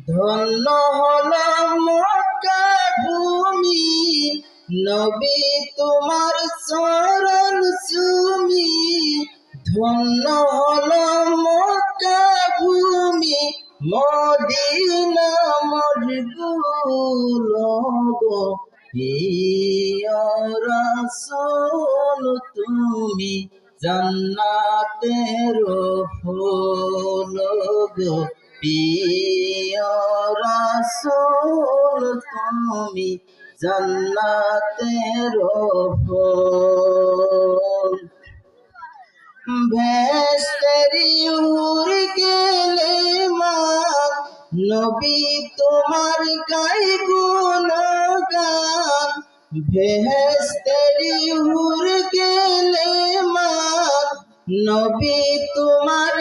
ধন্য হলো মক্কা ভূমি, নবী তোমার চরণ চুমি। ধন্য হলো মক্কা ভূমি, মদিনা মজগুল গো প্রিয় রাসূল তুমি জান্নাতের ফুল গো প্রিয় রাসূল তুমি জান্নাতের ফুল। ভেস্তেরি উড় গেলে মান, নবী তোমার গাই গুণগান। ভেস্তেরি উড় গেলে মান, নবী তোমার